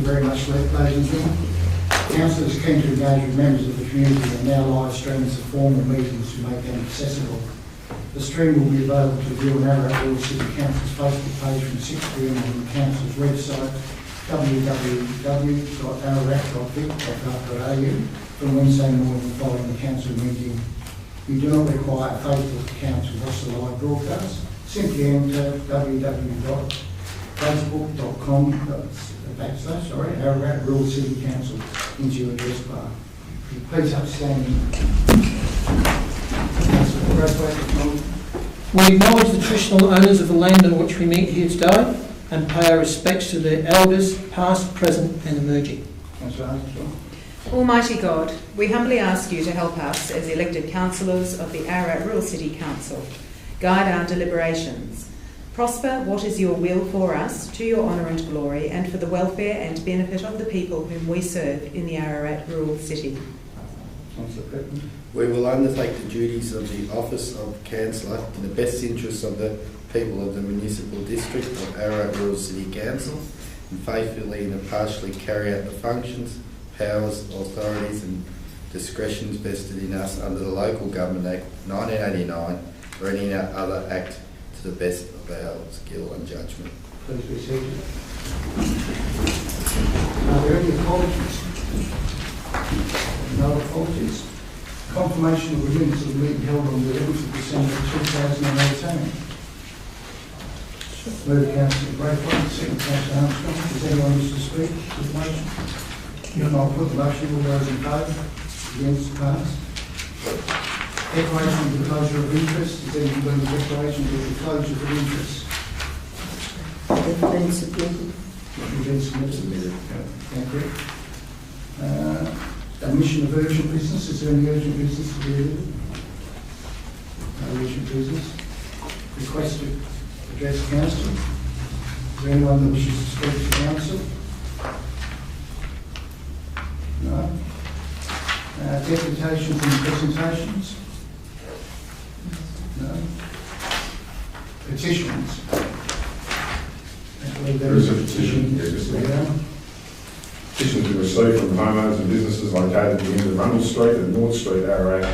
very much, ladies and gentlemen. Council is keen to engage with members of the community and now live streams of formal meetings to make them accessible. The stream will be available to view on Ararat Rural City Council's Facebook page from 6 p.m. on the Council's website www.ararat.vic.gov.au from Wednesday morning following the Council meeting. You do not require a Facebook account to watch the live broadcast. Simply enter www.facebook.com/Ararat Rural City Council into your address bar. Please upstand. We acknowledge the traditional owners of the land on which we meet here today and pay our respects to their elders, past, present and emerging. Almighty God, we humbly ask you to help us as elected councillors of the Ararat Rural City Council. Guide our deliberations. Prosper what is your will for us, to your honour and glory, and for the welfare and benefit of the people whom we serve in the Ararat Rural City. We will undertake the duties of the office of Councillor in the best interests of the people of the municipal district of Ararat Rural City Council and faithfully and impartially carry out the functions, powers, authorities and discretions vested in us under the Local Government Act 1989 or any other act to the best of our skill and judgment. Please be seated. Are there any apologies? No apologies. Confirmation of the minutes of the meeting held on the 11th of December 2018. Move Councillor Braithwaite, second Councillor Armstrong. Does anyone wish to speak to the motion? If not, put the motion. All those in favour? Against? Passed. Declaration of the closure of interest. Is anyone doing the declaration of the closure of interest? They've been submitted. Been submitted. Thank you. Admission of urgent business. Is there any urgent business to be delivered? No urgent business. Request to address council. Is there anyone that wishes to speak to council? No. Deputations and presentations? No. Petitions? There is a petition. Petition to receive from homeowners and businesses located at the end of Rundle Street and North Street, Ararat.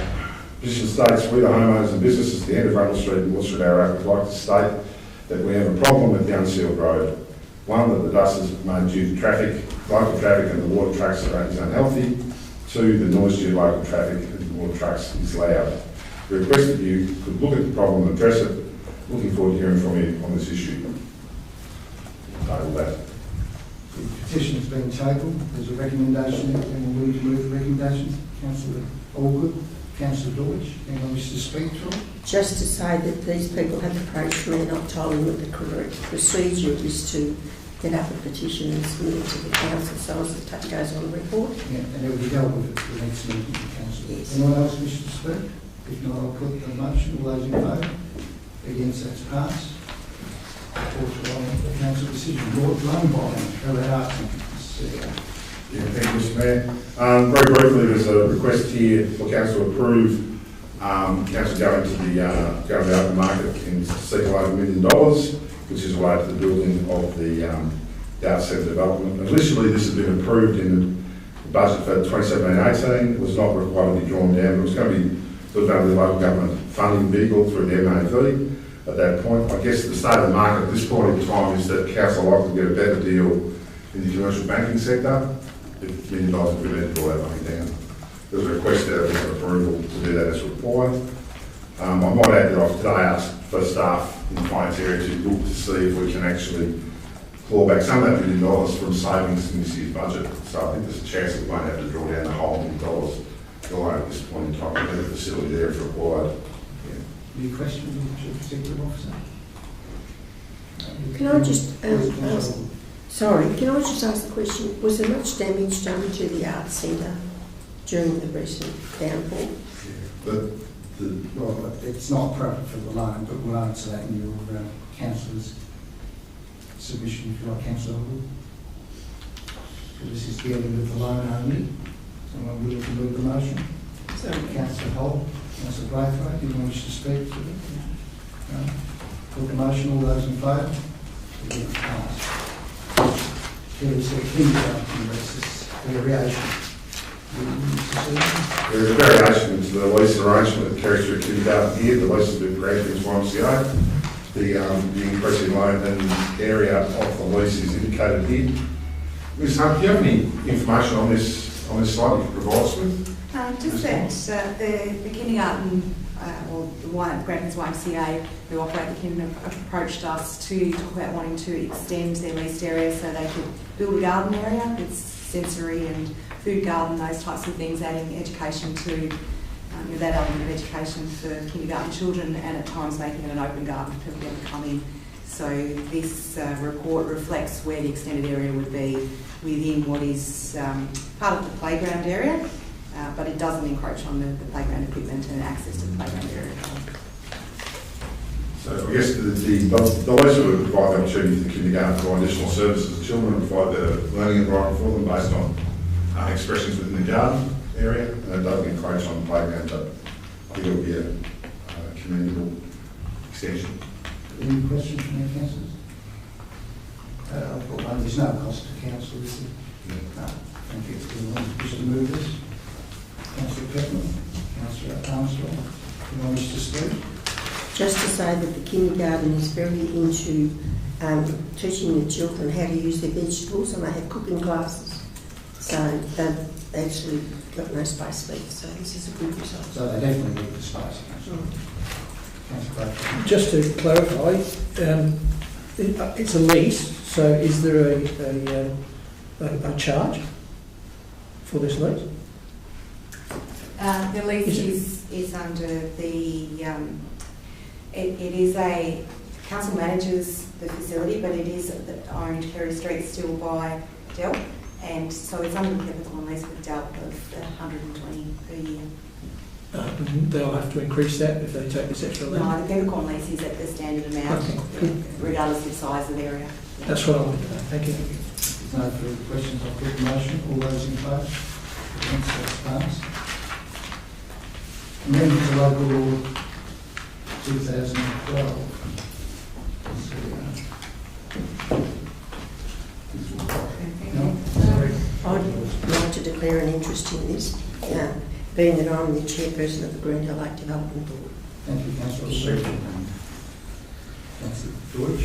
Petition states, we the homeowners and businesses at the end of Rundle Street and North Street, Ararat would like to state that we have a problem with the unsealed road. One, that the dust is made due to traffic, local traffic and the water trucks is unhealthy. Two, the noise due to local traffic and the water trucks is loud. We request that you could look at the problem and address it. Looking forward to hearing from you on this issue. Table that. The petition has been tabled. There's a recommendation. Anyone willing to move the recommendation? Councillor Allgood, Councillor Deutsch. Anyone wish to speak to it? Just to say that these people have approached me and I've told them that the correct procedure is to get up a petition and submit it to the council so as it goes on the report. Yeah, and it will be dealt with at the next meeting of the council. Yes. Anyone else wish to speak? If not, I'll put the motion. All those in favour? Against, that's passed. The council decision. Lord Lombard, Ararat. Yeah, thank you, Mr. Mayor. Very briefly, there's a request here for council to approve council going to the open market and seek $11 million, which is related to the building of the data centre development. Initially, this had been approved in the budget for 2017-18. It was not required to be drawn down. It was going to be looked under the local government funding vehicle through the MAV. At that point, I guess the state of the market at this point in time is that council likely to get a better deal in the commercial banking sector. If $1 million would be to draw that money down. There's a request there for approval to do that as required. I might add that I've today asked for staff in the finance area to look to see if we can actually claw back some of that $1 million from savings in this year's budget. So I think there's a chance that we won't have to draw down the whole $1 million at this point in time. We have a facility there if required. Any questions of the Chief Executive Officer? Can I just ask, sorry, can I just ask the question, was there much damage done to the arts centre during the recent downpour? Well, it's not appropriate for the loan, but we'll answer that in your councillor's submission, if you like, Councillor Wood. So this is dealing with the loan only. Someone willing to move the motion? Councillor Holt, Councillor Braithwaite, do you wish to speak to it? No? Put the motion. All those in favour? Passed. there is a kindergarten leases variation. There is a variation to the lease arrangement that carries through kindergarten here. The lease has been granted to YMCA. The increase in loan and area of the lease is indicated here. Ms. Hunt, do you have any information on this slide you can provide us with? Just that the kindergarten, or the Granton's YMCA, who operate the kindergarten, approached us to talk about wanting to extend their leased area so they could build a garden area with sensory and food garden, those types of things, adding education to that element of education for kindergarten children, and at times making it an open garden for people to come in. So this report reflects where the extended area would be within what is part of the playground area, but it doesn't encroach on the playground equipment and access to the playground area. So I guess the lease would provide the opportunity for the kindergarten to provide additional services to children and provide the learning environment for them based on expressions within the garden area. And it doesn't encroach on the playground, but I think it would be a commendable extension. Any questions from the councillors? I've got one. There's no cost to council, is there? No. Thank you. Wish to move this? Councillor Peppermint, Councillor Armstrong, anyone wish to speak? Just to say that the kindergarten is very into teaching the children how to use their vegetables, and they have cooking classes. So they've actually got no space for it, so this is a good result. So they definitely need the space. Just to clarify, it's a lease, so is there a charge for this lease? The lease is under the, it is a, council manages the facility, but it is owned, Kerry Street, still by Dell, and so it's under the Peppercorn lease with Dell of 120 per year. They'll have to increase that if they take this extra land? No, the Peppercorn lease is at the standard amount, Okay. regardless of size of area. That's what I wanted to know. Thank you. If no further questions, I'll put the motion. All those in favour? Against, that's passed. Amendment to Local Law 2012. No? Sorry. I'd like to declare an interest in this, being that I'm the chairperson of the Greendale Lake Development Board. Thank you, Councillor Street. Councillor George.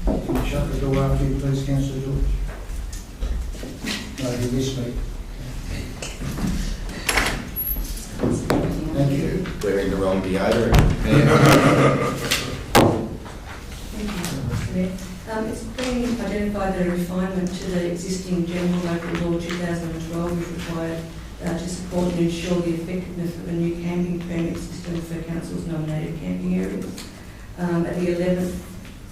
Can you shut the door after you, please, Councillor George? No, you miss me. Thank you. Wearing the wrong deodorant. It's been identified that a refinement to the existing General Local Law 2012 is required to support and ensure the effectiveness of a new camping permit system for council's nominated camping areas. At the 11th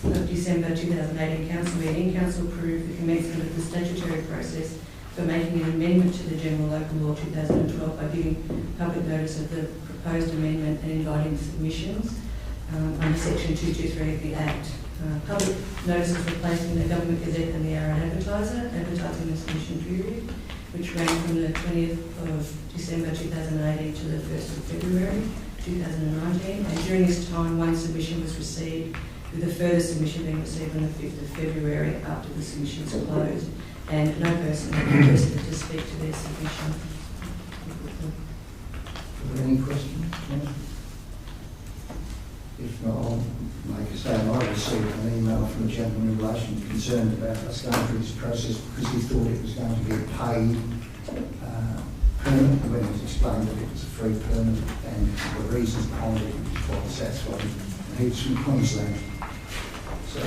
of December 2018 council meeting, council approved the commencement of the statutory process for making an amendment to the General Local Law 2012 by giving public notice of the proposed amendment and inviting submissions under section 223 of the Act. Public notices were placed in the Government Gazette and the Ararat Advertiser, advertising the submission period, which ran from the 20th of December 2018 to the 1st of February 2019, and during this time one submission was received, with a further submission being received on the 5th of February after the submissions closed, and no person requested to speak to their submission. Are there any questions? No? If not, I'll make a statement. I received an email from a gentleman in relation concerned about us going through this process because he thought it was going to be a paid permit, when it was explained that it was a free permit, and the reasons behind it was quite satisfying. And he was from Queensland, so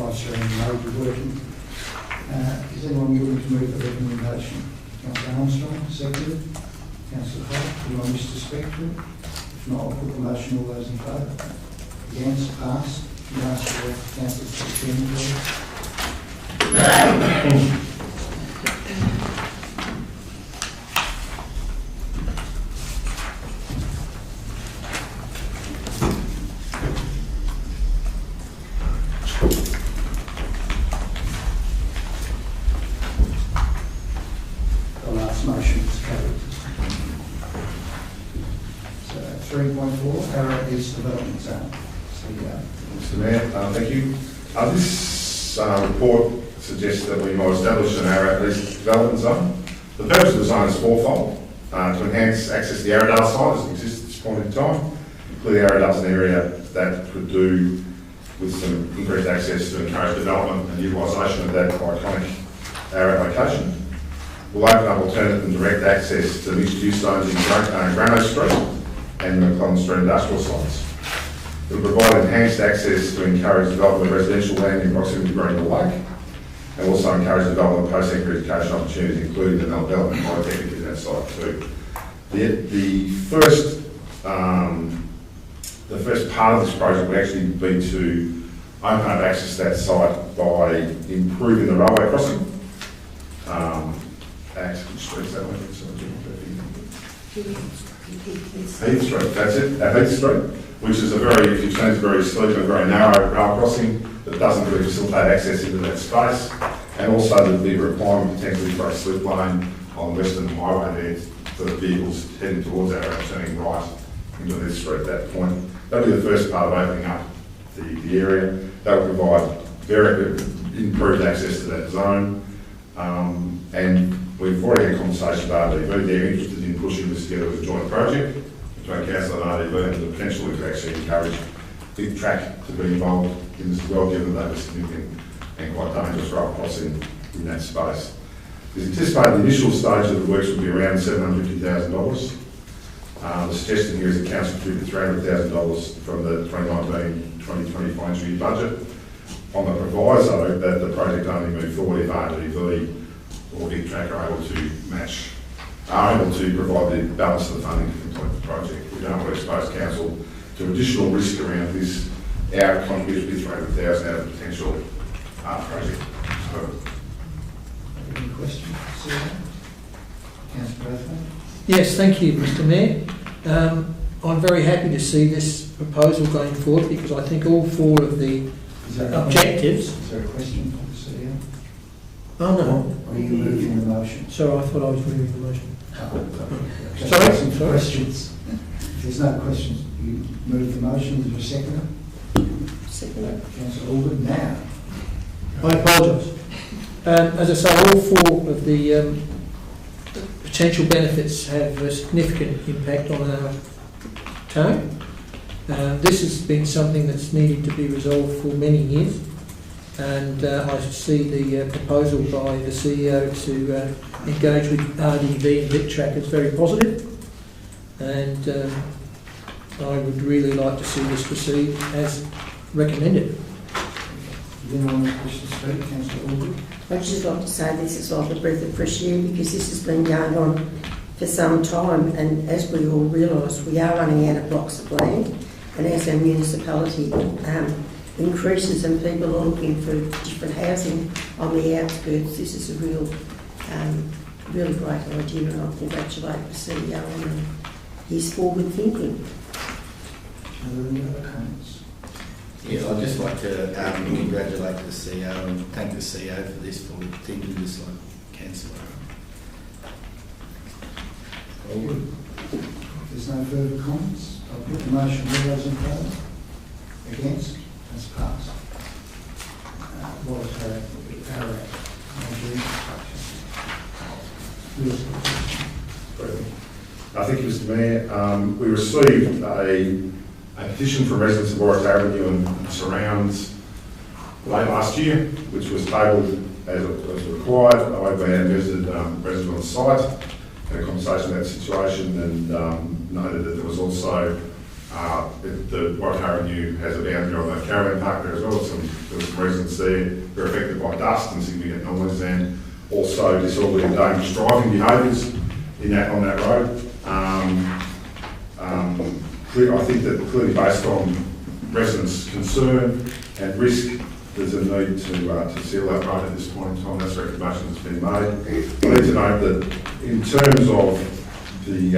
live streaming may be working. Is anyone willing to move the recommendation? Councillor Armstrong, seconded. Councillor Holt, anyone wish to speak to it? If not, I'll put the motion. All those in favour? Against? Passed. You ask for the council to suspend, please. The last motion is carried. So 3.4, Ararat Councillor CEO. Mr Mayor, thank you. This report suggests that we might establish an Ararat East development zone. The purpose of the zone is fourfold: to enhance access to the Ararat site as it exists at this point in time. Clearly, Ararat is an area that could do with some increased access to encourage development and utilisation of that iconic Ararat location. We'll open up alternate and direct access to mixed-use zones in Grano Street and the McClellan Street industrial sites. It will provide enhanced access to encourage development of residential land in proximity to Greenhill Lake, and also encourage development of post-secondary education opportunities, including the development of polytechnic in that site too. The first part of this project would actually be to open up access to that site by improving the railway crossing. Which street's that one? Heath Street, that's it, Heath Street, which is if you've seen, it's a very steep and very narrow rail crossing that doesn't really facilitate access into that space, and also there'd be a requirement potentially for a slip lane on the Western Highway there for the vehicles heading towards Ararat, turning right into this street at that point. That'll be the first part of opening up the area. That will provide very improved access to that zone, and we've already had conversations with RDV. They're interested in pushing this together as a joint project between Council and RDV, and the potential to actually encourage Big Track to be involved in this as well, given that it's significant and quite dangerous rail crossing in that space. It's anticipated the initial stage of the works will be around $750,000. The suggestion here is that Council contribute $300,000 from the 2019-2020 financial year budget, on the proviso that the project only move forward if RDV or Big Track are able to provide the balance of the funding to complete the project. We don't want to expose Council to additional risk around this. Our contribution will be $300,000 out of the potential project. Any questions? Councillor Brathwaite? Yes, thank you, Mr Mayor. I'm very happy to see this proposal going forward because I think all four of the objectives... Is there a question for the CEO? Oh, no. Are you moving the motion? Sorry, I thought I was moving the motion. Sorry? Questions? If there's no questions, you move the motion. Is there a seconder? Second. Councillor Alban, now. I apologise. As I say, all four of the potential benefits have a significant impact on our town. This has been something that's needed to be resolved for many years, and I see the proposal by the CEO to engage with RDV and VicTrack as very positive, and I would really like to see this proceed as recommended. Does anyone have questions to speak? Councillor Alban? I'd just like to say this is like a breath of fresh air because this has been going on for some time, and as we all realise, we are running out of blocks of land, and as our municipality increases and people are looking for different housing on the outskirts, this is a really great idea, and I congratulate the CEO on his forward thinking. Are there any other comments? Yeah, I'd just like to congratulate the CEO and thank the CEO for this, for thinking this like Councillor. If there's no further comments, I'll put the motion. All those in favour? Against? That's passed. What was Ararat? Thank you, Mr Mayor. We received a petition from residents of Ararat Avenue and surrounds late last year, which was tabled as required. I went and visited residents on the site, had a conversation about the situation, and noted that there was also the Ararat Avenue has a boundary on the caravan park there as well. There were some residents there who were affected by dust and significant noise, and also disorderly and dangerous driving behaviours on that road. I think that clearly based on residents' concern and risk, there's a need to seal that road at this point in time. That's the recommendation that's been made. I need to note that in terms of the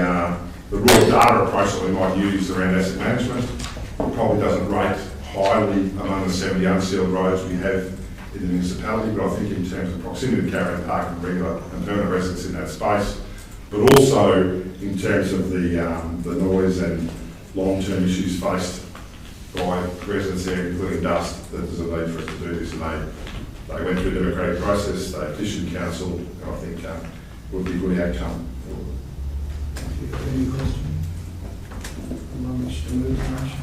raw data approach that we might use around asset management, it probably doesn't rate highly among the 70 unsealed roads we have in the municipality, but I think in terms of proximity to caravan park and regular and permanent residents in that space, but also in terms of the noise and long-term issues faced residents there, including dust, that there's a need for us to do this, and they went through a democratic process, they petitioned council, and I think it would be a good outcome. Thank you. Any questions? Anyone wish to move the motion?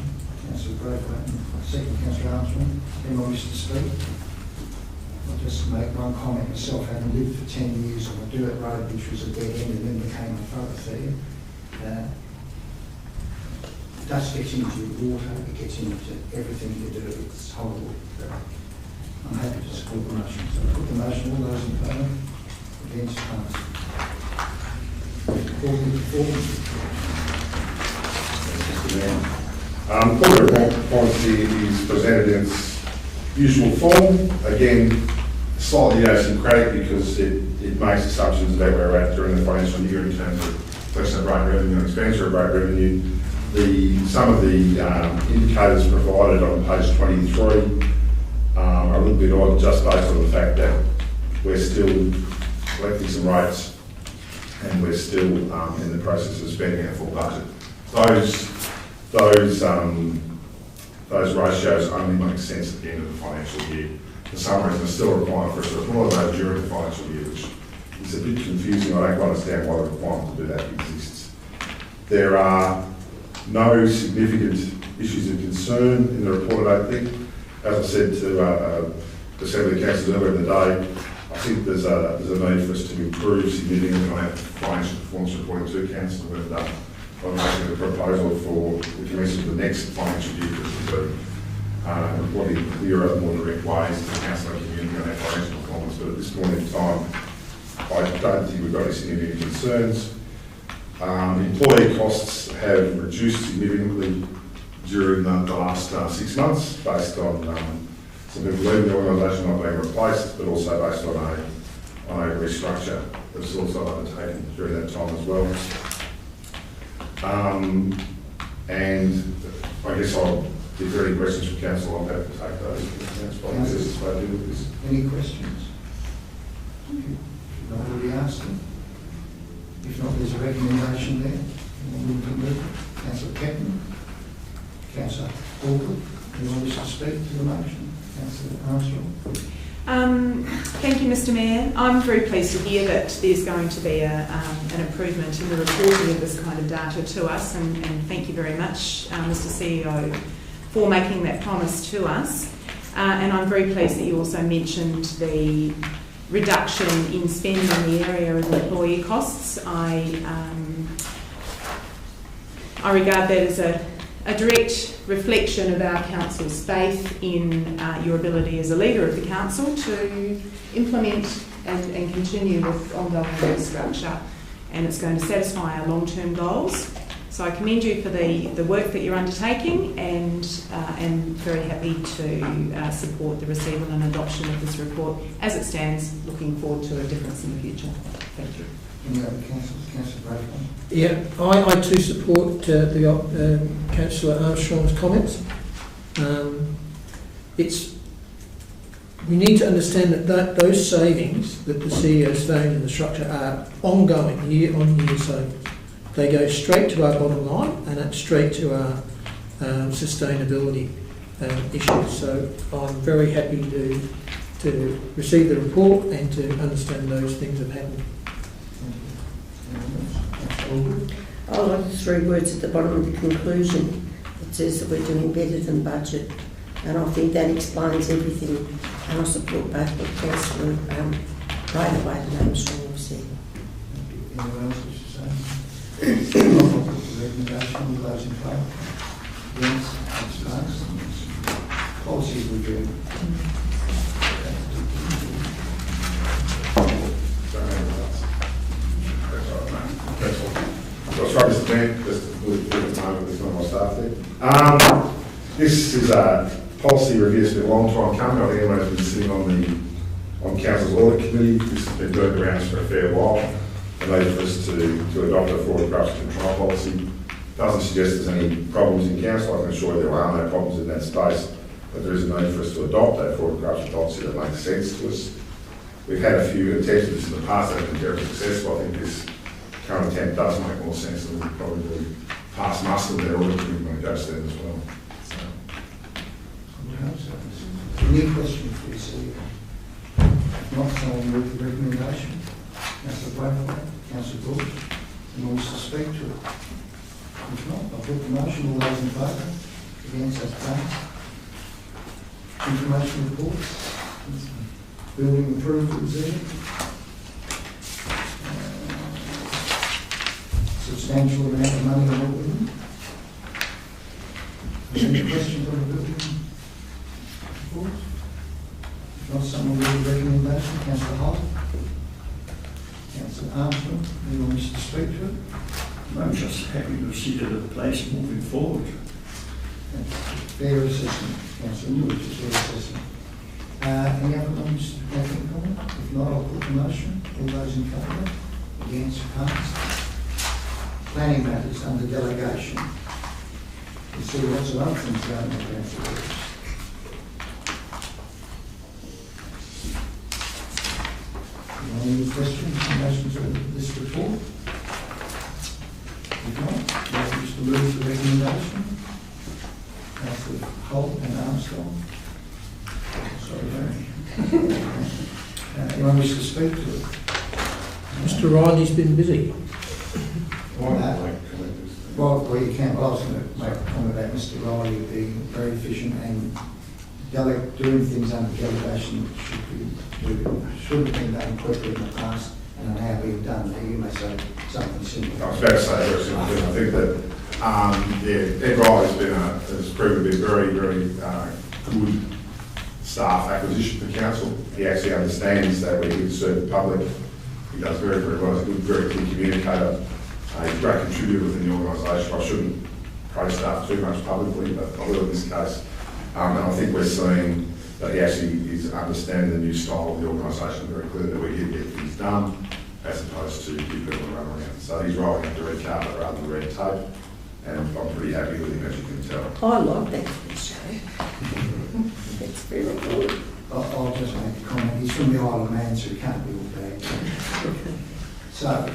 Councillor Braithwaite, second Councillor Armstrong. Anyone wish to speak? I'll just make one comment myself. Having lived for 10 years on a dirt road which was a dead end and then became a thoroughfare, dust gets into your water, it gets into everything you do. It's horrible. I'm happy to support the motion. So I put the motion. All those in favour? Against? Passed. Corporate policy is presented in its usual form. Again, slightly idiosyncratic because it makes assumptions about where we're at during the financial year in terms of collection of rate revenue and expenditure of rate revenue. Some of the indicators provided on page 23 are a little bit odd just based on the fact that we're still collecting some rates and we're still in the process of spending our full budget. Those ratios only make sense at the end of the financial year. For some reason, it's still required for us to report those during the financial year, which is a bit confusing. I don't quite understand why the requirement to do that exists. There are no significant issues of concern in the report, I don't think. As I said to the Assembly Council earlier in the day, I think there's a need for us to improve significantly on our financial performance reporting to Council. We've done by making a proposal for the commencement of the next financial year to reporting clearer, more direct ways to the Council and community on our financial performance. But at this point in time, I don't think we've got any significant concerns. Employee costs have reduced significantly during the last 6 months based on some people leaving the organisation not being replaced, but also based on a restructure that's also undertaken during that time as well. And I guess if there are any questions from Council, I'll have to take those. Any questions? You've already asked them. If not, there's a recommendation there. Councillor Ketton, Councillor Alwood, anyone wish to speak to the motion? Councillor Armstrong. Thank you, Mr. Mayor. I'm very pleased to hear that there's going to be an improvement in the reporting of this kind of data to us, and thank you very much, Mr. CEO, for making that promise to us. And I'm very pleased that you also mentioned the reduction in spending in the area of employee costs. I regard that as a direct reflection of our council's faith in your ability as a leader of the council to implement and continue with ongoing restructure, and it's going to satisfy our long-term goals. So I commend you for the work that you're undertaking, and very happy to support the receival and adoption of this report as it stands, looking forward to a difference in the future. Thank you. Any other councillors? Councillor Braithwaite. Yeah, I too support Councillor Armstrong's comments. We need to understand that those savings that the CEO's found in the structure are ongoing, year-on-year savings. They go straight to our bottom line, and that's straight to our sustainability issues. So I'm very happy to receive the report and to understand those things have happened. I like the 3 words at the bottom of the conclusion. It says that we're doing better than budget, and I think that explains everything. And I support both what Councillor Braithwaite and Armstrong have said. Anyone else wish to say? I'll put the recommendation. All those in favour? Against? Abstained? Policy review. Sorry, Mr. Mayor, just with the moment with some of my staff there. This is a policy review that's been a long time coming. I think everyone's been sitting on Council's Audit Committee. This has been going around for a fair while. The need for us to adopt a fraud and corruption control policy doesn't suggest there's any problems in Council. I can assure you there are no problems in that space, but there is a need for us to adopt a fraud and corruption policy that makes sense to us. We've had a few attempts at this in the past that have been very successful. I think this current attempt does make more sense, and we'll probably pass muster of their audit committee when it goes to them as well. So, Any questions for this evening? If not, someone move the recommendation. Councillor Braithwaite, Councillor Bush, anyone wish to speak to it? If not, I'll put the motion. All those in favour? Against, abstained? Information reports. Building approvals there. Substantial amount of money on all of them. Any questions on the building report? If not, someone will the recommendation. Councillor Holt. Councillor Armstrong, anyone wish to speak to it? I'm just happy to see the place moving forward. That's a fair assessment, Councillor Bush, a fair assessment. Any other ones making a comment? If not, I'll put the motion. All those in favour? Against, passed. Planning matters under delegation. You see lots of other things going on, Councillor Bush. Any questions in relation to this report? If not, I wish to move the recommendation. Councillor Holt and Armstrong. Sorry, Larry. Anyone wish to speak to it? Mr. Riley's been busy. Well, you can. I was going to make a comment about Mr. Riley being very efficient and doing things under delegation should have been done quickly in the past, and how we've done it. You may say something similar. I was about to say very similar thing. I think that Ed Riley has proven to be very, very good staff acquisition for council. He actually understands that we're here to serve the public. He does very, very well. He's a good, very clear communicator. He's a great contributor within the organisation. I shouldn't praise staff too much publicly, but I will in this case. And I think we're seeing that he actually is understanding the new style of the organisation very clearly, that we're here to get things done, as opposed to keep people run around. So he's rolling out the red carpet rather than red tape, and I'm pretty happy with him, as you can tell. I like that for the show. It's very good. I'll just make a comment. He's from the Isle of Man, so he can't be all bad. So, the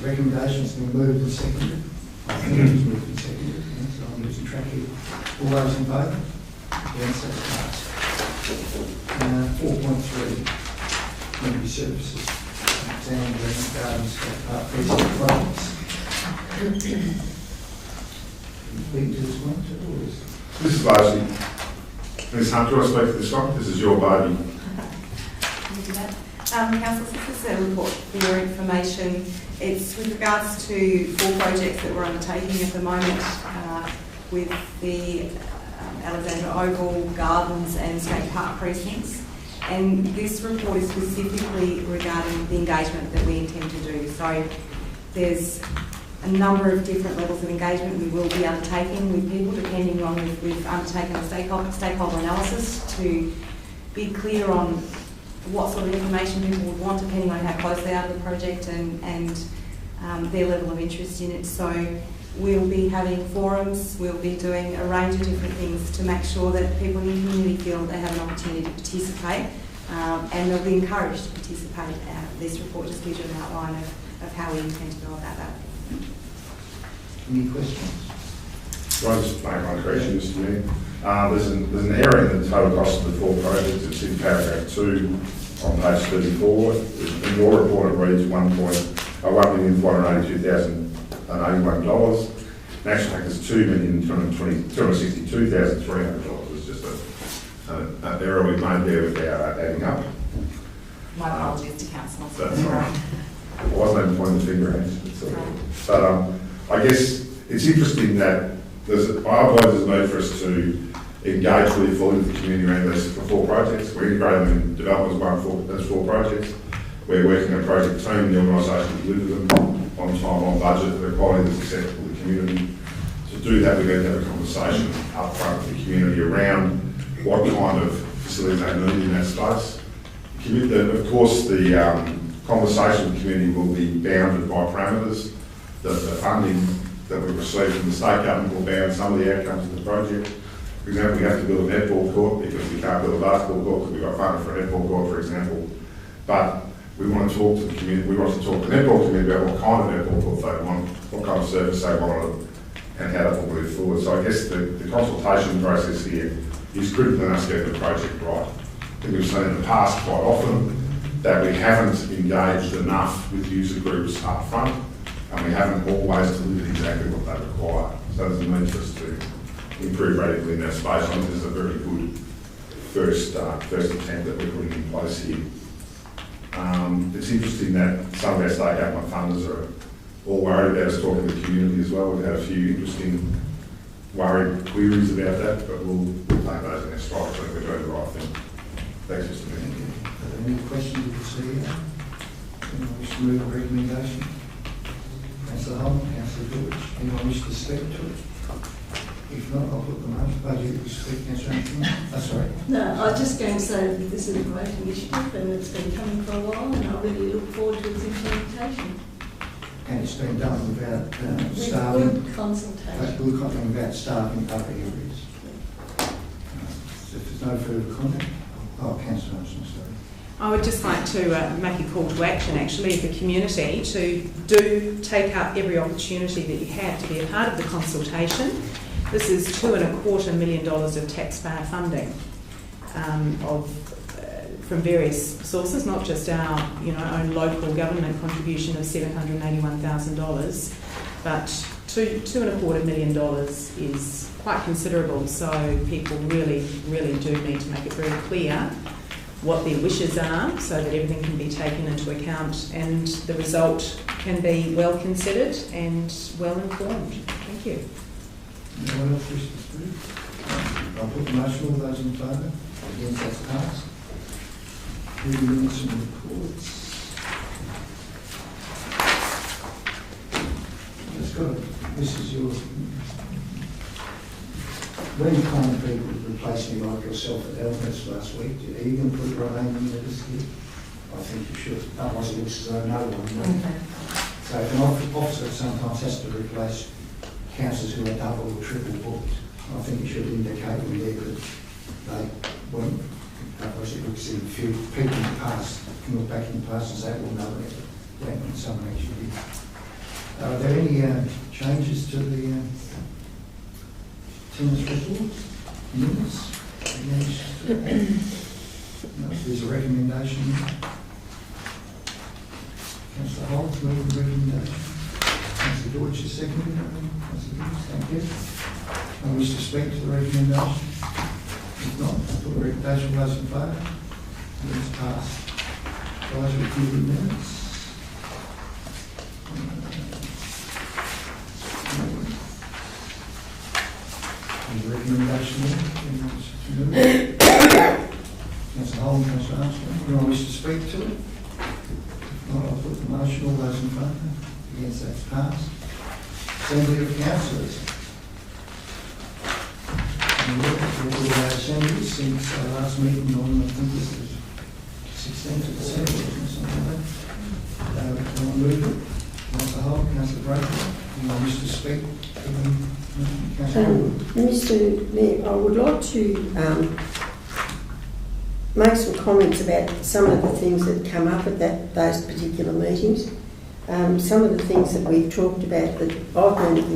recommendation's been moved and seconded. I think it was moved and seconded, so I'm losing track here. All those in favour? Yes, that's passed. 4.3, community services, exam, gardens, precinct projects. Completed as one, or is This is largely, Ms. Hunt, do you want to speak to this one? This is your baby. Council, this is a report for your information. It's with regards to 4 projects that we're undertaking at the moment with the Alexandra Oval, Gardens and State Park precincts. And this report is specifically regarding the engagement that we intend to do. So there's a number of different levels of engagement we will be undertaking with people, depending on if we've undertaken a stakeholder analysis to be clear on what sort of information people would want, depending on how close they are to the project and their level of interest in it. So we'll be having forums, we'll be doing a range of different things to make sure that people in the community feel they have an opportunity to participate and they'll be encouraged to participate. This report just gives you an outline of how we intend to go about that. any questions? Can I just make one correction, Mr. Mayor? There's an error in the total cost of the 4 projects. It's in paragraph 2 on page 34. In your report it reads $1,482,081. In actual fact, it's $2,262,300. It's just an error we've made there without adding up. My apologies to council. That's all right. I wasn't even pointing the finger at you. But I guess it's interesting that I believe there's a need for us to engage really fully with the community around these 4 projects. We're integrating them in development as 4 projects. We're working on a project team in the organisation to deliver them on time, on budget, at a quality that's acceptable to the community. To do that, we're going to have a conversation up front with the community around what kind of facilities they need in that space. Of course, the conversation with the community will be bounded by parameters. The funding that we receive from the state government will bound some of the outcomes of the project. For example, we have to build a netball court because we can't build a basketball court because we've got funding for a netball court, for example. But we want to talk to the community, we want to talk to the netball community about what kind of netball court they want, what kind of service they want, and how that will move forward. So I guess the consultation process here is critical in us getting the project right. think we've seen in the past quite often that we haven't engaged enough with user groups up front, and we haven't always delivered exactly what they require. So there's a need for us to improve radically in that space. I think this is a very good first attempt that we're putting in place here. It's interesting that some of our state government funders are all worried about us talking to the community as well. We've had a few interesting worried queries about that, but we'll take those in our stride. I think we're doing the right thing. Thanks, Mr. Mayor. Thank you. Are there any questions of the CEO? Anyone wish to move a recommendation? Councillor Holm, Councillor George, anyone wish to speak to it? If not, I'll put them up. Budget, you speak, Councillor Anthony? Oh, sorry. No, I was just going to say that this is a great initiative and it's been coming for a while and I really look forward to its implementation. And it's been done without With staffing. good consultation. Good content without staffing other areas. So if there's no further comment, Councillor Anderson, sorry. I would just like to make a call to action, actually, of the community to do take up every opportunity that you have to be a part of the consultation. This is $2.25 million of taxpayer funding from various sources, not just our own local government contribution of $781,000, but $2.25 million is quite considerable. So people really, really do need to make it very clear what their wishes are so that everything can be taken into account and the result can be well considered and well informed. Thank you. Anyone else wish to speak? I'll put the motion. All those in favour? Against, that's passed. Reading minutes and reports. This is yours. When kind of people replace me like yourself at Elmhurst last week, are you going to put your name in the list here? I think you should. Otherwise it looks as though no one will. So if an officer sometimes has to replace councillors who are double or triple booked, I think it should indicate when there that they won't. Otherwise it looks in a few people in the past can look back in the past and say, well, no, that when someone actually did. Are there any changes to the attendance report? Minutes? No, there's a recommendation. Councillor Holt, move the recommendation. Councillor Deutsch is seconded. Councillor Deutsch, thank you. I wish to speak to the recommendation. If not, I'll put the recommendation. Those in favour? It's passed. Those review the minutes. The recommendation there. Councillor Holm, Councillor Armstrong. Anyone wish to speak to it? If not, I'll put the motion. All those in favour? Against, that's passed. Assembly of Councillors. Assembly since our last meeting on, I think this was 16th of December or something like that. Can I move it? Councillor Holm, Councillor Braithwaite. Anyone wish to speak? Mr. Mayor, I would like to make some comments about some of the things that come up at those particular meetings. Some of the things that we've talked about that I've been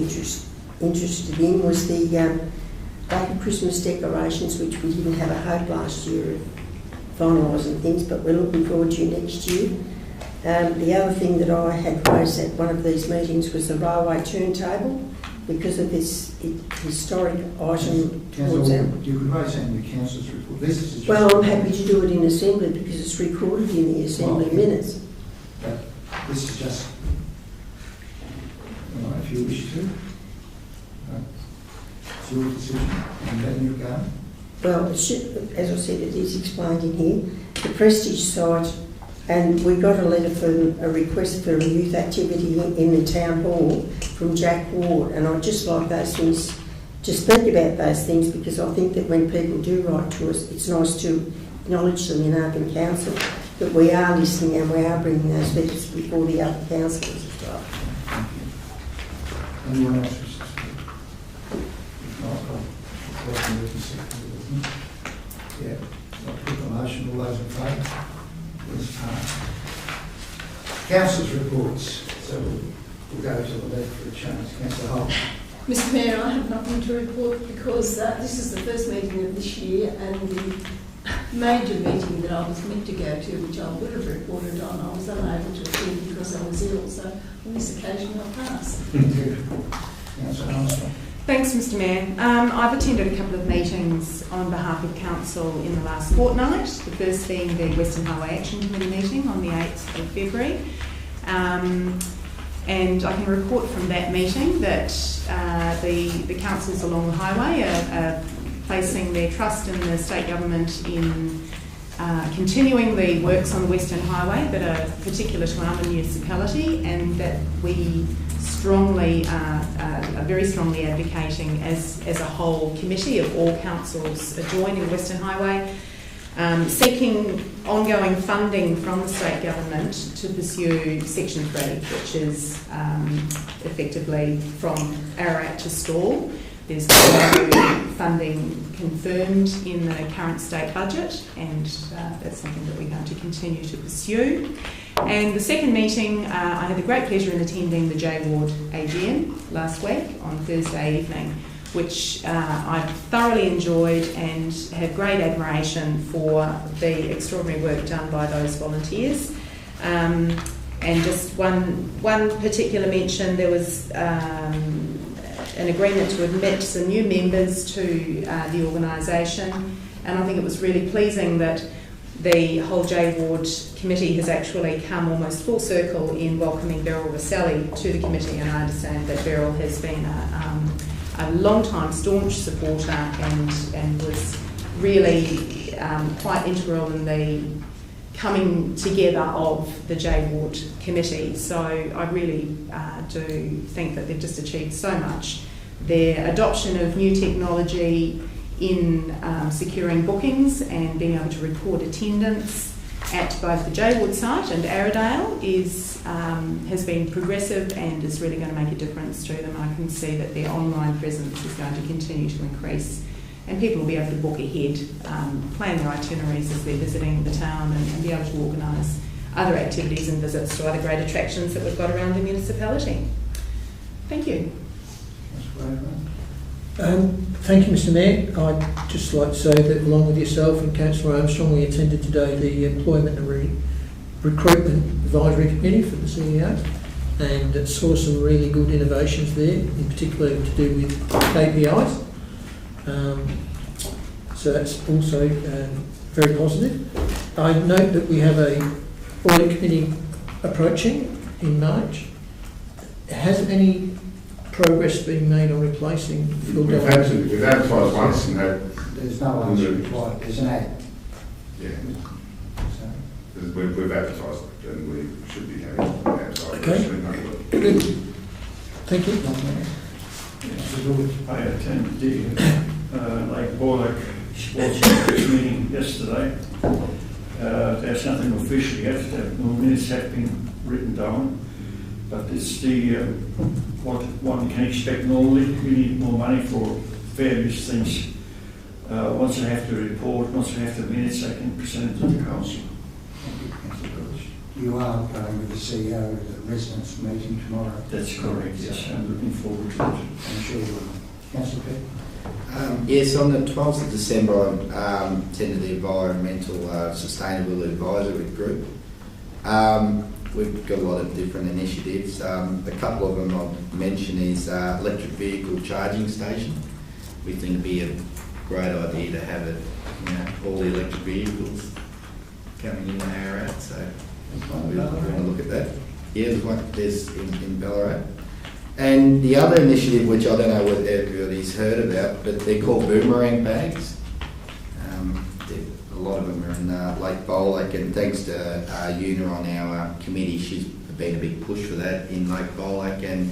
interested in was the later Christmas decorations, which we didn't have a hope last year of finalising things, but we're looking forward to next year. The other thing that I had raised at one of these meetings was the railway turntable, because of this historic item towards them. You could raise that in the council's report. This is just well, I'm happy to do it in Assembly because it's recorded in the Assembly minutes. But this is just, if you wish to, it's your decision, and then you go. Well, it should, as I said, it is explained in here. The Prestige site, and we got a letter from a request for a youth activity in the town hall from Jack Ward, and I'd just like those things to speak about those things because I think that when people do write to us, it's nice to acknowledge them in Urban Council, that we are listening and we are bringing those letters before the other councillors as well. Thank you. Anyone else wish to speak? If not, I'll welcome the secretary with me. Yeah, I'll put the motion. All those in favour? It's passed. Councillors' reports. So we'll go to the left for a change. Councillor Holt. Mr. Mayor, I have nothing to report because this is the first meeting of this year and the major meeting that I was meant to go to, which I would have reported on. I was unable to attend because I was ill, so on this occasion I'll pass. Thank you. Councillor Armstrong. Thanks, Mr Mayor. I've attended a couple of meetings on behalf of Council in the last fortnight, the first being the Western Highway Action Committee meeting on the 8th of February. And I can report from that meeting that the councils along the highway are placing their trust in the state government in continuing the works on the Western Highway that are particular to our municipality, and that we strongly are very strongly advocating as a whole committee of all councils joining the Western Highway, seeking ongoing funding from the state government to pursue Section 3, which is effectively from Ararat to Stawell. There's no funding confirmed in the current state budget, and that's something that we're going to continue to pursue. And the second meeting, I had the great pleasure in attending the J Ward AGM last week on Thursday evening, which I've thoroughly enjoyed and have great admiration for the extraordinary work done by those volunteers. And just one particular mention, there was an agreement to admit some new members to the organisation, and I think it was really pleasing that the whole J Ward committee has actually come almost full circle in welcoming Beryl Rosselli to the committee, and I understand that Beryl has been a long-time staunch supporter and was really quite integral in the coming together of the J Ward committee. So I really do think that they've just achieved so much. Their adoption of new technology in securing bookings and being able to record attendance at both the J Ward site and Arradale has been progressive and is really going to make a difference to them. I can see that their online presence is going to continue to increase, and people will be able to book ahead, plan their itineraries as they're visiting the town, and be able to organise other activities and visits to other great attractions that we've got around the municipality. Thank you. Thank you, Mr Mayor. I'd just like to say that along with yourself and Councillor Armstrong, we attended today the Employment and Recruitment Advisory Committee for the CEO, and saw some really good innovations there, in particular to do with KPIs. So that's also very positive. I note that we have a audit committee approaching in March. Has any progress been made on replacing Phil We've advertised once and had... There's no answer required. There's an ad. Yeah. So, We've advertised it, and we should be having advertised. Okay. Good. Thank you. I attended the Lake Borlock Sports meeting yesterday. There's nothing official yet. No minutes have been written down, but it's the what one can expect normally. We need more money for various things. Once I have the report, once I have the minutes, I can present it to the council. thank you, Councillor Birch. You are going with the CEO at the residents' meeting tomorrow. That's correct, yes. I'm looking forward to it. I'm sure you will. Councillor Pitt. Yes, on the 12th of December, I attended the Environmental Sustainability Advisory Group. We've got a lot of different initiatives. A couple of them I'll mention is electric vehicle charging station. We think it'd be a great idea to have it, all the electric vehicles coming in Ararat, so we want to look at that. Yeah, there's in Ballarat. And the other initiative, which I don't know whether everybody's heard about, but they're called boomerang bags. A lot of them are in Lake Borlock, and thanks to Una on our committee, she's been a big push for that in Lake Borlock, and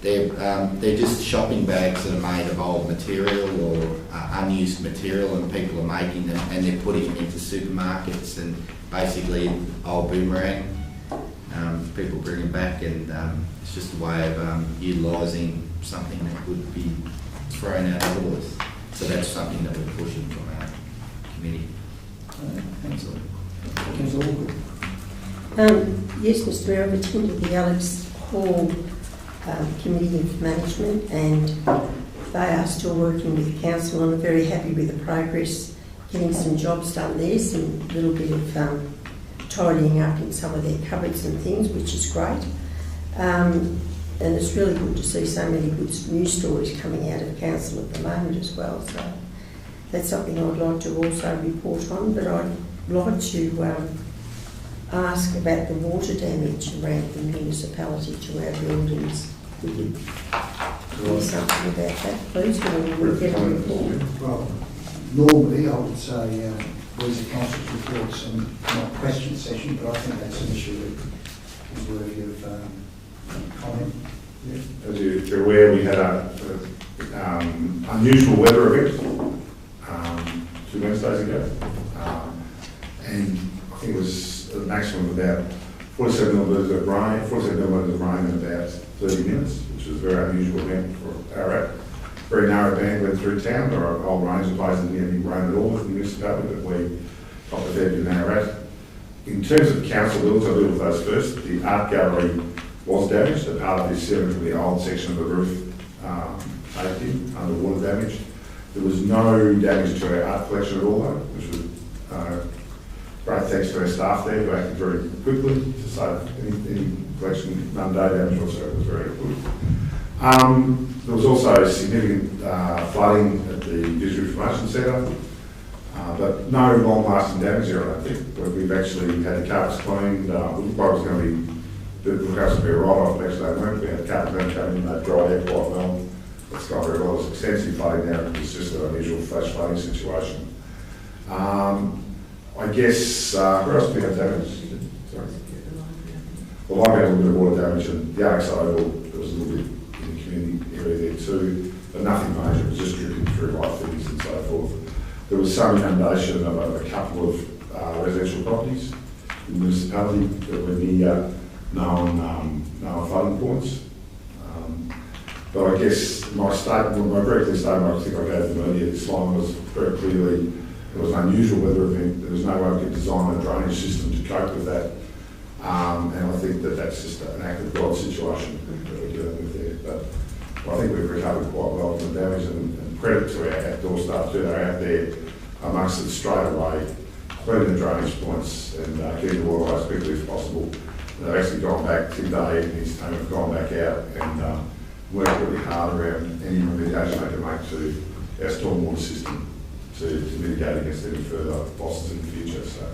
they're just shopping bags that are made of old material or unused material, and people are making them and they're putting them into supermarkets, and basically old boomerang. People bring them back, and it's just a way of utilising something that would be thrown out otherwise. So that's something that we're pushing from our committee. Thanks. Yes, Mr Mayor, I've attended the Alex Hall Committee of Management, and they are still working with the council, and I'm very happy with the progress getting some jobs done there, some little bit of tidying up in some of their cupboards and things, which is great. And it's really good to see so many good news stories coming out of council at the moment as well. So that's something I'd like to also report on. But I'd like to ask about the water damage around the municipality to our buildings. Would you do something about that, please, when we get a report? Well, normally I would say these are council reports and not question session, but I think that's an issue that is worthy of comment. Yeah. As you're aware, we had a unusual weather event 2 Wednesdays ago, and I think it was a maximum of about 47 millimetres of rain in about 30 minutes, which was a very unusual event for Ararat. Very narrow band went through town. There are a whole range of places that didn't get any rain at all in the municipality, but we topped the bed in Ararat. In terms of council buildings, I'll deal with those first. The art gallery was damaged. A part of this ceiling from the old section of the roof safety, underwater damage. There was no damage to our art collection at all, though, which was great thanks to our staff there who acted very quickly to save any collection, none day damage whatsoever. It was very good. There was also significant flooding at the Visual Information Centre, but no long-lasting damage there, I don't think. We've actually had the carpets cleaned. It looked like it was going to be, the house would be a write-off, but actually they weren't. We had the carpet men come in, they dried out quite well. It's gone very well. There's extensive flooding now. It's just an unusual flash flooding situation. I guess, where else do we have damage? Sorry. Well, I had a little bit of water damage, and the Alex Oval, there was a little bit in the community area there too, but nothing major. It was just dripping through light fittings and so forth. There was some inundation of a couple of residential properties in the municipality that were near known flooding points. But I guess my very clear statement I think I gave the media this line was very clearly it was an unusual weather event. There was no way we could design a drainage system to cope with that. And I think that's just an act of God situation that we're dealing with there. But I think we've recovered quite well from the damage, and credit to our outdoor staff too. They're out there amongst it straight away, cleaning the drainage points and keeping the water as quickly as possible. And they've actually gone back today, and his team have gone back out and worked really hard around any remediation they can make to our stormwater system to mitigate against any further losses in the future. So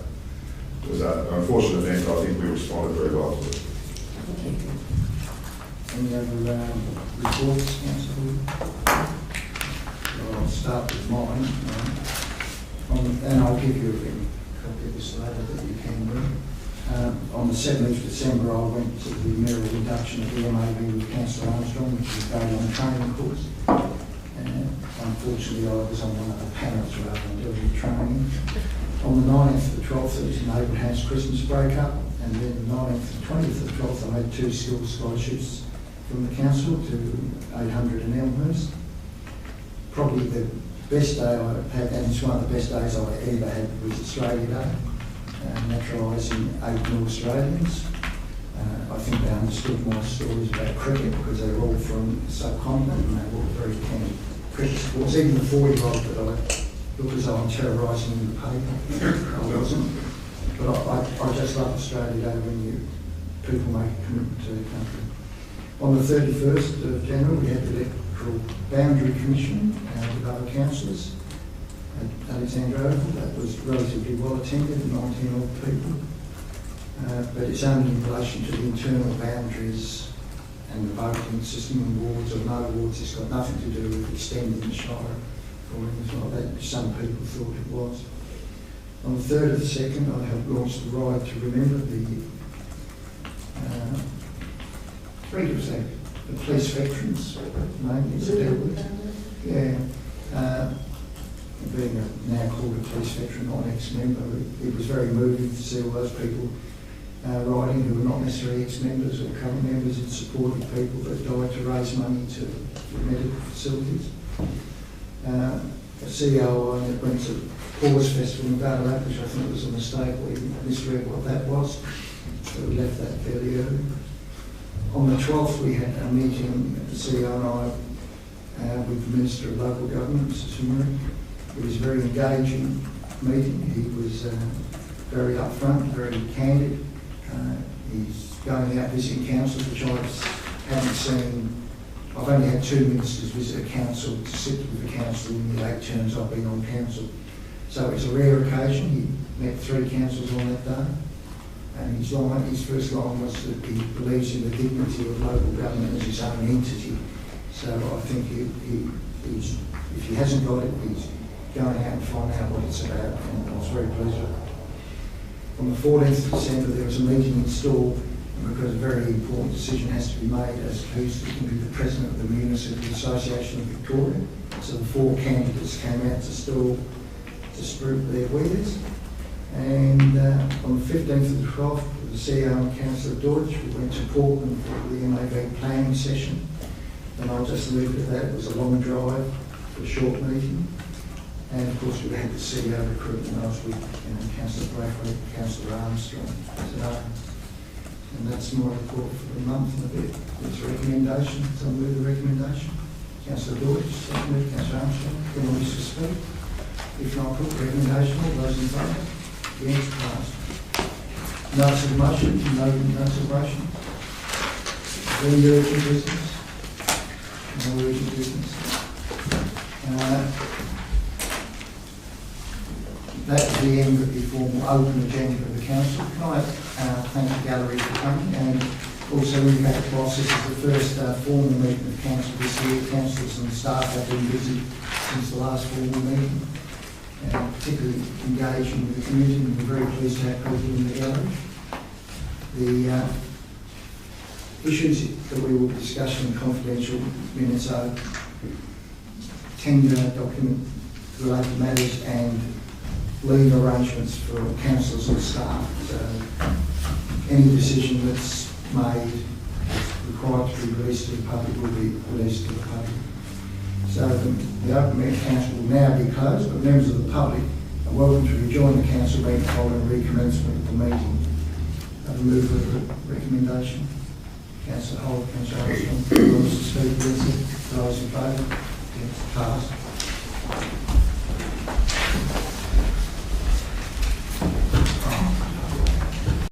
it was an unfortunate event, but I think we responded very well to it. Any other reports, Councillor? I'll start with mine. And I'll give you a copy of this later that you can read. On the 7th of December, I went to the medal induction at the MAB with Councillor Armstrong, which was going on a training course. Unfortunately, I was on one of the panels rather than doing the training. On the 9th and the 12th, it was a neighbourhood house Christmas break-up, and then the 19th and 20th and 12th, I had 2 skills scholarships from the council to 800 in Elmhurst. Probably the best day I had, and it's one of the best days I ever had, was Australia Day, naturalising 8 new Australians. I think they understood my stories about cricket because they were all from the subcontinent and they were all very keen cricket sports. Even the 4-year-old that I looked as though I'm terrorising in the paper, I wasn't. But I just love Australia Day when people make a commitment to their country. On the 31st of January, we had the Electoral Boundary Commission with other councillors at Alexandra Oval. That was relatively well attended, 19 odd people. But it's only in relation to the internal boundaries and the voting system and wards or no wards. It's got nothing to do with extending the Shire or anything like that, which some people thought it was. On the 3rd of the 2nd, I have launched the Ride to Remember, the police veterans, mainly to deal with. Yeah. Being now called a police veteran, not an ex-member, it was very moving to see all those people riding who were not necessarily ex-members or current members in support of people that died to raise money for medical facilities. A CEO I went to Pause Festival in Ballarat, which I think was a mistake. We misread what that was, so we left that fairly early. On the 12th we had a meeting, the CEO and I, with the Minister of Local Government, Mr. Timmery. It was very engaging. meeting. He was very upfront, very candid. He's going out visiting councils, which I haven't seen. I've only had 2 ministers visit a council to sit with the council in the 8 terms I've been on council. So it's a rare occasion. He met 3 councils on that day. And his first line was that he believes in the dignity of local government as its own entity. So I think he's, if he hasn't got it, he's going out and finding out what it's about, and I was very pleased with it. On the 14th of December, there was a meeting in Stawell, and because a very important decision has to be made as to who's going to be the president of the Municipal Association of Victoria. So the 4 candidates came out to Stawell to spruik their leaders. And on the 15th of the 12th, with the CEO and Councillor Deutsch, we went to Portland for the MAV planning session. And I'll just leave it at that. It was a long drive for a short meeting. And of course, we had the CEO recruitment last week, Councillor Braithwaite, Councillor Armstrong today. And that's my report for the month and a bit. It's a recommendation. So I'll move the recommendation. Councillor Deutsch, seconded. Councillor Armstrong, anyone wish to speak? If not, put the recommendation. All those in favour? Against, passed. Notice of motion, no notice of motion. Any urgent business? No urgent business. That's the end of the formal open agenda of the council. Can I thank the gallery for coming, and also indicate whilst this is the first formal meeting of council this year, councillors and staff have been busy since the last formal meeting, and particularly engaging with the community, and we're very pleased to have people in the gallery. The issues that we will discuss in confidential minutes are tender document related matters and leave arrangements for councillors and staff. So any decision that's made required to be released to the public will be released to the public. So the open meeting council will now be closed, but members of the public are welcome to rejoin the council meeting following recommencement of the meeting. I move the recommendation. Councillor Holt, Councillor Armstrong, who wants to speak against it? Those in favour? Yes, passed.